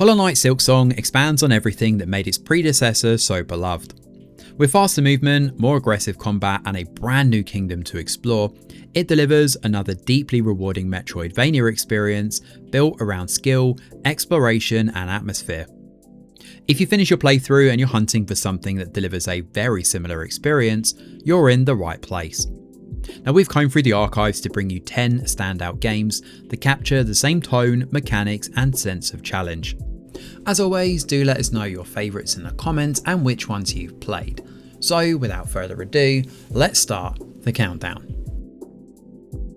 Hollow Knight Silksong expands on everything that made its predecessor so beloved. With faster movement, more aggressive combat, and a brand new kingdom to explore, it delivers another deeply rewarding metroidvania experience built around skill, exploration, and atmosphere. If you finish your playthrough and you're hunting for something that delivers a very similar experience, you're in the right place. Now, we've combed through the archives to bring you 10 standout games that capture the same tone, mechanics, and sense of challenge. As always, do let us know your favourites in the comments and which ones you've played. So without further ado, let's start the countdown.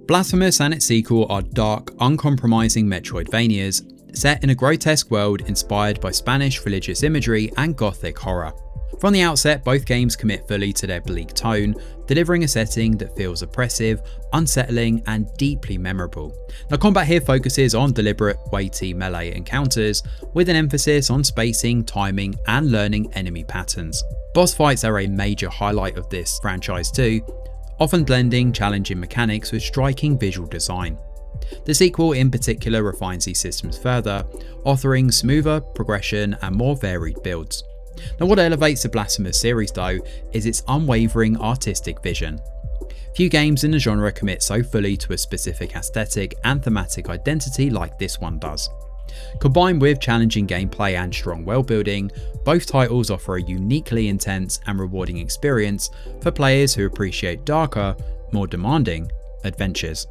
Blasphemous and its sequel are dark, uncompromising metroidvanias set in a grotesque world inspired by Spanish religious imagery and gothic horror. From the outset, both games commit fully to their bleak tone, delivering a setting that feels oppressive, unsettling, and deeply memorable. Now, combat here focuses on deliberate, weighty melee encounters, with an emphasis on spacing, timing, and learning enemy patterns. Boss fights are a major highlight of this franchise too, often blending challenging mechanics with striking visual design. The sequel in particular refines these systems further, offering smoother progression and more varied builds. Now, what elevates the Blasphemous series though is its unwavering artistic vision. Few games in the genre commit so fully to a specific aesthetic and thematic identity like this one does. Combined with challenging gameplay and strong world building, both titles offer a uniquely intense and rewarding experience for players who appreciate darker, more demanding adventures.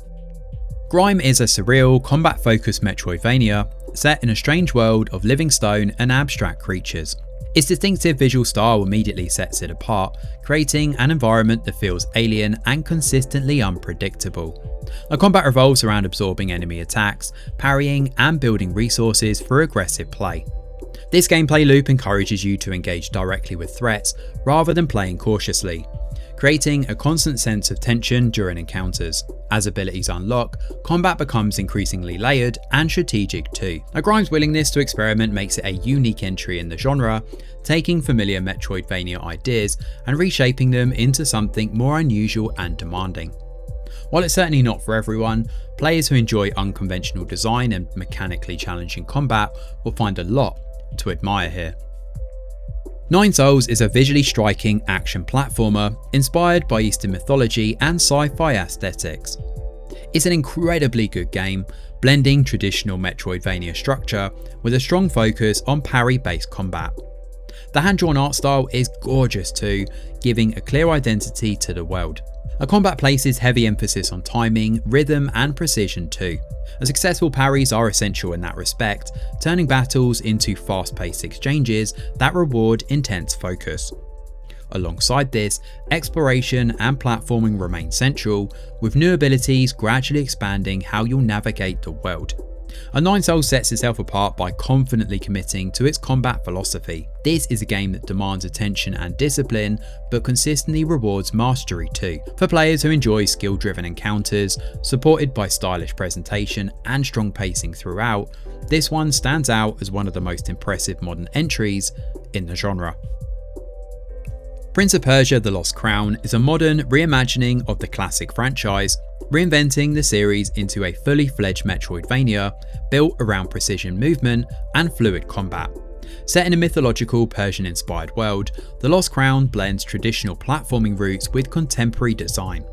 Grime is a surreal, combat-focused metroidvania set in a strange world of living stone and abstract creatures. Its distinctive visual style immediately sets it apart, creating an environment that feels alien and consistently unpredictable. The combat revolves around absorbing enemy attacks, parrying, and building resources for aggressive play. This gameplay loop encourages you to engage directly with threats rather than playing cautiously, creating a constant sense of tension during encounters. As abilities unlock, combat becomes increasingly layered and strategic too. Now, Grime's willingness to experiment makes it a unique entry in the genre, taking familiar Metroidvania ideas and reshaping them into something more unusual and demanding. While it's certainly not for everyone, players who enjoy unconventional design and mechanically challenging combat will find a lot to admire here. Nine Souls is a visually striking action platformer inspired by Eastern mythology and sci-fi aesthetics. It's an incredibly good game, blending traditional Metroidvania structure with a strong focus on parry-based combat. The hand-drawn art style is gorgeous too, giving a clear identity to the world. The combat places heavy emphasis on timing, rhythm, and precision too. Successful parries are essential in that respect, turning battles into fast-paced exchanges that reward intense focus. Alongside this, exploration and platforming remain central, with new abilities gradually expanding how you'll navigate the world. Nine Souls sets itself apart by confidently committing to its combat philosophy. This is a game that demands attention and discipline, but consistently rewards mastery too. For players who enjoy skill-driven encounters, supported by stylish presentation and strong pacing throughout, this one stands out as one of the most impressive modern entries in the genre. Prince of Persia: The Lost Crown is a modern reimagining of the classic franchise, reinventing the series into a fully fledged Metroidvania built around precision movement and fluid combat. Set in a mythological Persian-inspired world, The Lost Crown blends traditional platforming routes with contemporary design.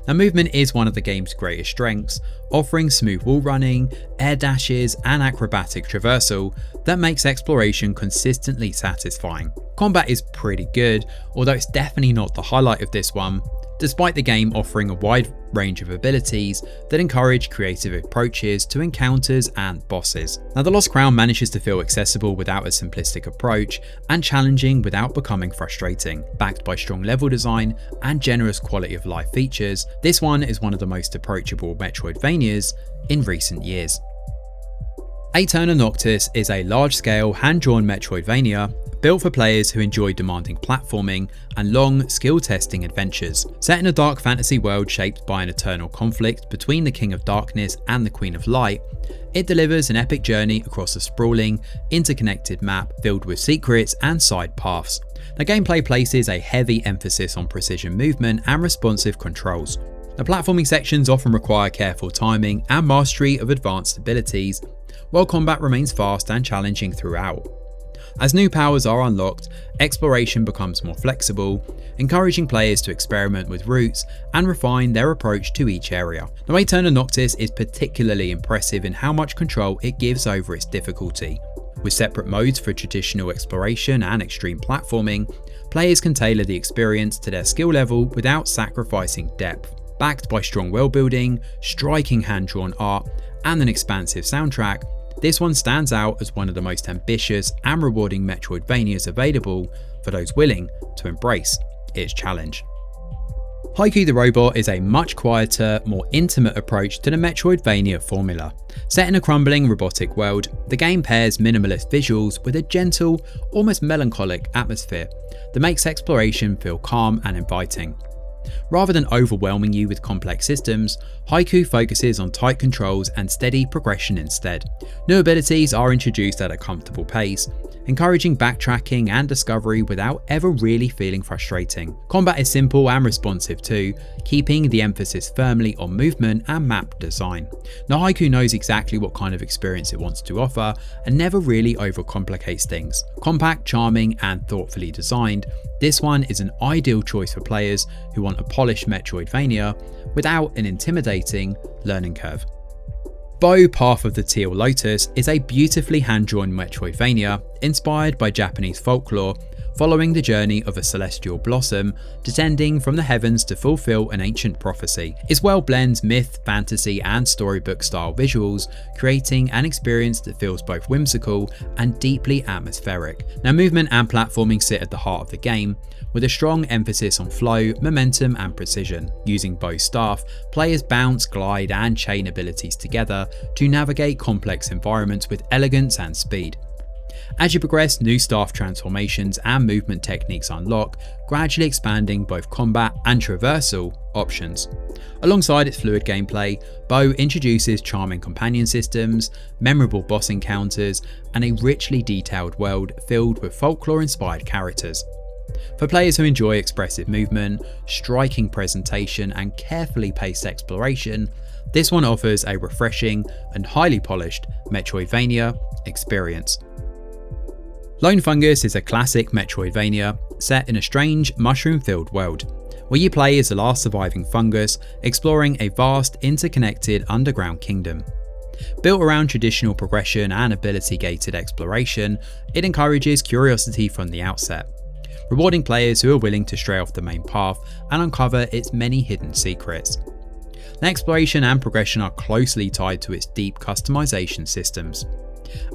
Now, movement is one of the game's greatest strengths, offering smooth wall running, air dashes, and acrobatic traversal that makes exploration consistently satisfying. Combat is pretty good, although it's definitely not the highlight of this one, despite the game offering a wide range of abilities that encourage creative approaches to encounters and bosses. Now, The Lost Crown manages to feel accessible without a simplistic approach and challenging without becoming frustrating. Backed by strong level design and generous quality of life features, this one is one of the most approachable Metroidvanias in recent years. Aeterna Noctis is a large-scale, hand-drawn Metroidvania built for players who enjoy demanding platforming and long, skill-testing adventures. Set in a dark fantasy world shaped by an eternal conflict between the King of Darkness and the Queen of Light, it delivers an epic journey across a sprawling, interconnected map filled with secrets and side paths. The gameplay places a heavy emphasis on precision movement and responsive controls. The platforming sections often require careful timing and mastery of advanced abilities, while combat remains fast and challenging throughout. As new powers are unlocked, exploration becomes more flexible, encouraging players to experiment with routes and refine their approach to each area. The Aeterna Noctis is particularly impressive in how much control it gives over its difficulty. With separate modes for traditional exploration and extreme platforming, players can tailor the experience to their skill level without sacrificing depth. Backed by strong world building, striking hand-drawn art, and an expansive soundtrack, this one stands out as one of the most ambitious and rewarding Metroidvanias available for those willing to embrace its challenge. Haiku the Robot is a much quieter, more intimate approach to the Metroidvania formula. Set in a crumbling robotic world, the game pairs minimalist visuals with a gentle, almost melancholic atmosphere that makes exploration feel calm and inviting. Rather than overwhelming you with complex systems, Haiku focuses on tight controls and steady progression instead. New abilities are introduced at a comfortable pace, encouraging backtracking and discovery without ever really feeling frustrating. Combat is simple and responsive too, keeping the emphasis firmly on movement and map design. Now Haiku knows exactly what kind of experience it wants to offer and never really overcomplicates things. Compact, charming and thoughtfully designed, this one is an ideal choice for players who want a polished Metroidvania without an intimidating learning curve. Bow Path of the Teal Lotus is a beautifully hand-drawn Metroidvania inspired by Japanese folklore, following the journey of a celestial blossom descending from the heavens to fulfill an ancient prophecy. Its world blends myth, fantasy and storybook style visuals, creating an experience that feels both whimsical and deeply atmospheric. Now movement and platforming sit at the heart of the game, with a strong emphasis on flow, momentum and precision. Using Bow's staff, players bounce, glide and chain abilities together to navigate complex environments with elegance and speed. As you progress, new staff transformations and movement techniques unlock, gradually expanding both combat and traversal options. Alongside its fluid gameplay, Bow introduces charming companion systems, memorable boss encounters, and a richly detailed world filled with folklore-inspired characters. For players who enjoy expressive movement, striking presentation, and carefully paced exploration, this one offers a refreshing and highly polished Metroidvania experience. Lone Fungus is a classic Metroidvania set in a strange, mushroom-filled world, where you play as the last surviving fungus, exploring a vast, interconnected underground kingdom. Built around traditional progression and ability-gated exploration, it encourages curiosity from the outset, rewarding players who are willing to stray off the main path and uncover its many hidden secrets. The exploration and progression are closely tied to its deep customization systems.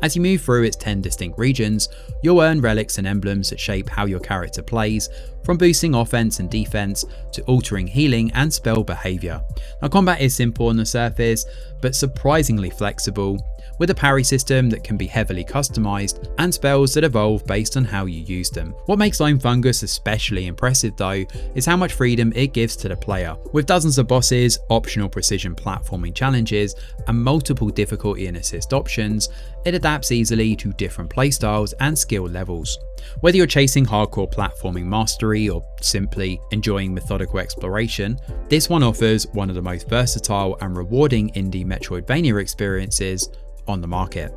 As you move through its 10 distinct regions, you'll earn relics and emblems that shape how your character plays, from boosting offense and defense to altering healing and spell behavior. Now combat is simple on the surface, but surprisingly flexible, with a parry system that can be heavily customized and spells that evolve based on how you use them. What makes Lone Fungus especially impressive though is how much freedom it gives to the player. With dozens of bosses, optional precision platforming challenges, and multiple difficulty and assist options, it adapts easily to different playstyles and skill levels. Whether you're chasing hardcore platforming mastery or simply enjoying methodical exploration, this one offers one of the most versatile and rewarding indie Metroidvania experiences on the market.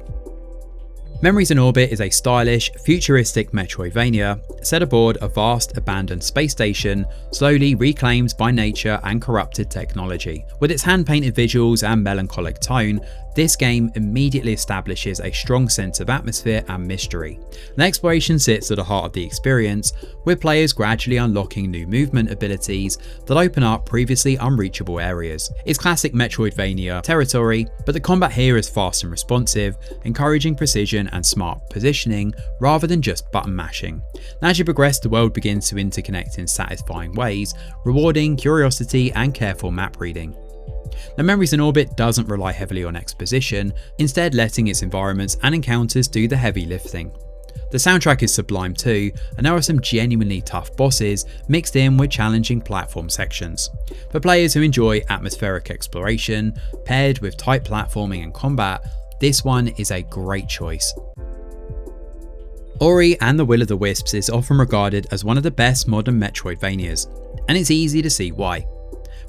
Memories in Orbit is a stylish, futuristic Metroidvania set aboard a vast, abandoned space station, slowly reclaimed by nature and corrupted technology. With its hand-painted visuals and melancholic tone, this game immediately establishes a strong sense of atmosphere and mystery. The exploration sits at the heart of the experience, with players gradually unlocking new movement abilities that open up previously unreachable areas. It's classic Metroidvania territory, but the combat here is fast and responsive, encouraging precision and smart positioning rather than just button mashing. And as you progress, the world begins to interconnect in satisfying ways, rewarding curiosity and careful map reading. Now Memories in Orbit doesn't rely heavily on exposition, instead letting its environments and encounters do the heavy lifting. The soundtrack is sublime too, and there are some genuinely tough bosses mixed in with challenging platform sections. For players who enjoy atmospheric exploration, paired with tight platforming and combat, this one is a great choice. Ori and the Will of the Wisps is often regarded as one of the best modern Metroidvanias, and it's easy to see why.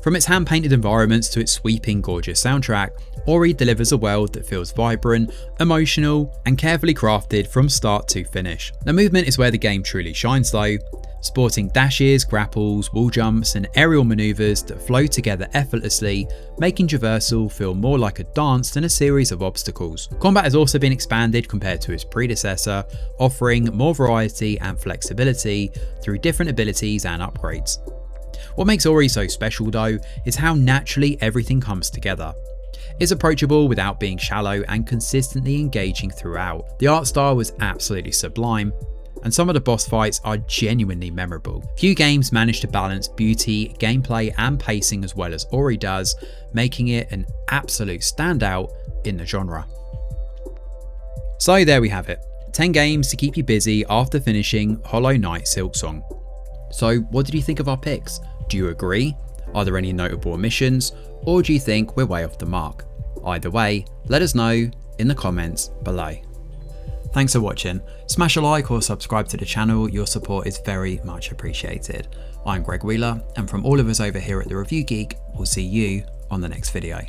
From its hand-painted environments to its sweeping, gorgeous soundtrack, Ori delivers a world that feels vibrant, emotional, and carefully crafted from start to finish. The movement is where the game truly shines though, sporting dashes, grapples, wall jumps, and aerial maneuvers that flow together effortlessly, making traversal feel more like a dance than a series of obstacles. Combat has also been expanded compared to its predecessor, offering more variety and flexibility through different abilities and upgrades. What makes Ori so special though is how naturally everything comes together. It's approachable without being shallow and consistently engaging throughout. The art style was absolutely sublime, and some of the boss fights are genuinely memorable. Few games manage to balance beauty, gameplay and pacing as well as Ori does, making it an absolute standout in the genre. So there we have it, 10 games to keep you busy after finishing Hollow Knight Silksong. So what did you think of our picks? Do you agree? Are there any notable omissions, or do you think we're way off the mark? Either way, let us know in the comments below. Thanks for watching. Smash a like or subscribe to the channel, your support is very much appreciated. I'm Greg Wheeler, and from all of us over here at The Review Geek, we'll see you on the next video.